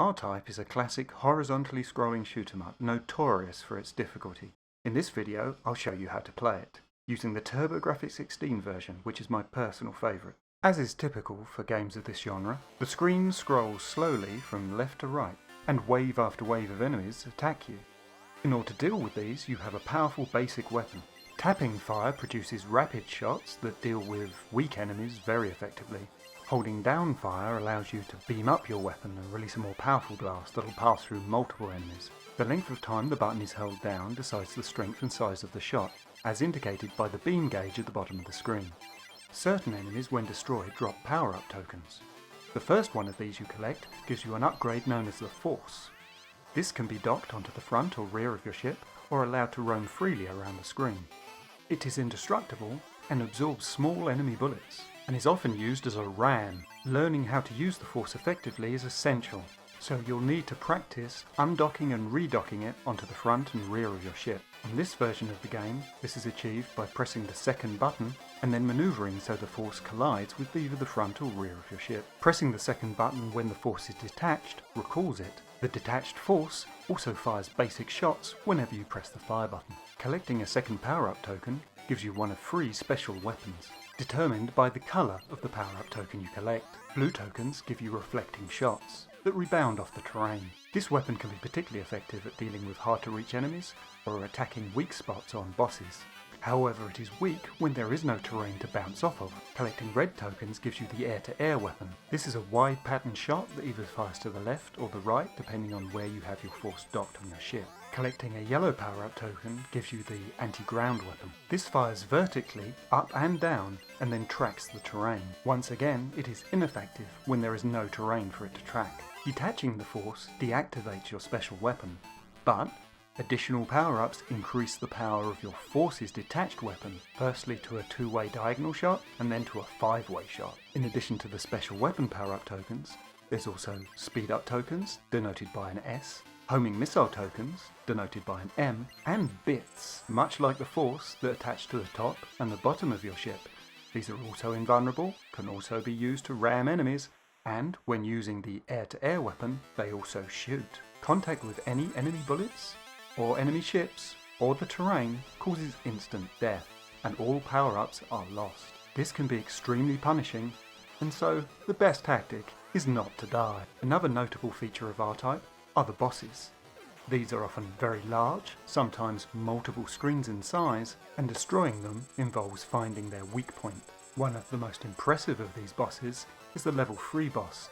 R-Type is a classic horizontally scrolling shoot 'em up, notorious for its difficulty. In this video, I'll show you how to play it, using the TurboGrafx-16 version, which is my personal favourite. As is typical for games of this genre, the screen scrolls slowly from left to right, and wave after wave of enemies attack you. In order to deal with these, you have a powerful basic weapon. Tapping fire produces rapid shots that deal with weak enemies very effectively. Holding down fire allows you to beam up your weapon and release a more powerful blast that will pass through multiple enemies. The length of time the button is held down decides the strength and size of the shot, as indicated by the beam gauge at the bottom of the screen. Certain enemies, when destroyed, drop power-up tokens. The first one of these you collect gives you an upgrade known as the Force. This can be docked onto the front or rear of your ship, or allowed to roam freely around the screen. It is indestructible and absorbs small enemy bullets, and is often used as a ram. Learning how to use the Force effectively is essential, so you'll need to practice undocking and redocking it onto the front and rear of your ship. In this version of the game, this is achieved by pressing the second button and then manoeuvring so the Force collides with either the front or rear of your ship. Pressing the second button when the Force is detached recalls it. The detached Force also fires basic shots whenever you press the fire button. Collecting a second power-up token gives you one of 3 special weapons, determined by the colour of the power-up token you collect. Blue tokens give you reflecting shots that rebound off the terrain. This weapon can be particularly effective at dealing with hard-to-reach enemies or attacking weak spots on bosses. However, it is weak when there is no terrain to bounce off of. Collecting red tokens gives you the air-to-air weapon. This is a wide pattern shot that either fires to the left or the right depending on where you have your Force docked on your ship. Collecting a yellow power-up token gives you the anti-ground weapon. This fires vertically, up and down, and then tracks the terrain. Once again, it is ineffective when there is no terrain for it to track. Detaching the Force deactivates your special weapon, but additional power-ups increase the power of your Force's detached weapon, firstly to a 2-way diagonal shot and then to a 5-way shot. In addition to the special weapon power-up tokens, there's also speed-up tokens, denoted by an S, homing missile tokens, denoted by an M, and bits, much like the Force that attach to the top and the bottom of your ship. These are also invulnerable, can also be used to ram enemies, and when using the air-to-air weapon, they also shoot. Contact with any enemy bullets, or enemy ships, or the terrain causes instant death, and all power-ups are lost. This can be extremely punishing, and so the best tactic is not to die. Another notable feature of R-Type are the bosses. These are often very large, sometimes multiple screens in size, and destroying them involves finding their weak point. One of the most impressive of these bosses is the level 3 boss,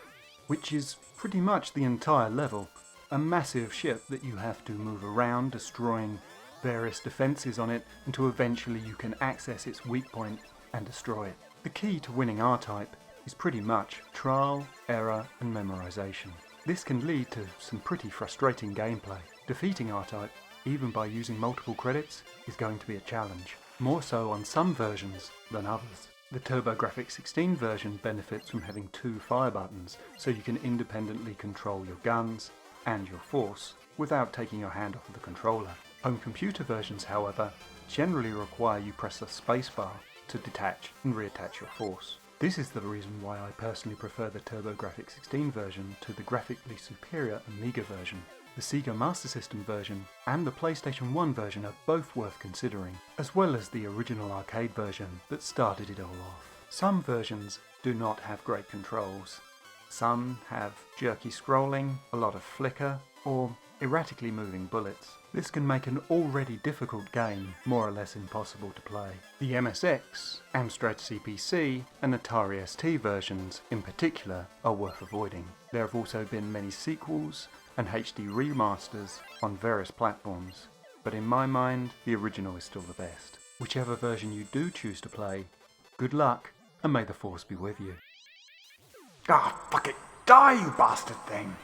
which is pretty much the entire level. A massive ship that you have to move around, destroying various defences on it until eventually you can access its weak point and destroy it. The key to winning R-Type is pretty much trial, error and memorisation. This can lead to some pretty frustrating gameplay. Defeating R-Type, even by using multiple credits, is going to be a challenge, more so on some versions than others. The TurboGrafx-16 version benefits from having 2 fire buttons, so you can independently control your guns and your Force without taking your hand off of the controller. Home computer versions, however, generally require you press the spacebar to detach and reattach your Force. This is the reason why I personally prefer the TurboGrafx-16 version to the graphically superior Amiga version. The Sega Master System version and the PlayStation 1 version are both worth considering, as well as the original arcade version that started it all off. Some versions do not have great controls. Some have jerky scrolling, a lot of flicker, or erratically moving bullets. This can make an already difficult game more or less impossible to play. The MSX, Amstrad CPC, and Atari ST versions in particular are worth avoiding. There have also been many sequels and HD remasters on various platforms, but in my mind the original is still the best. Whichever version you do choose to play, good luck and may the Force be with you. Ah, fuck it. Die, you bastard thing!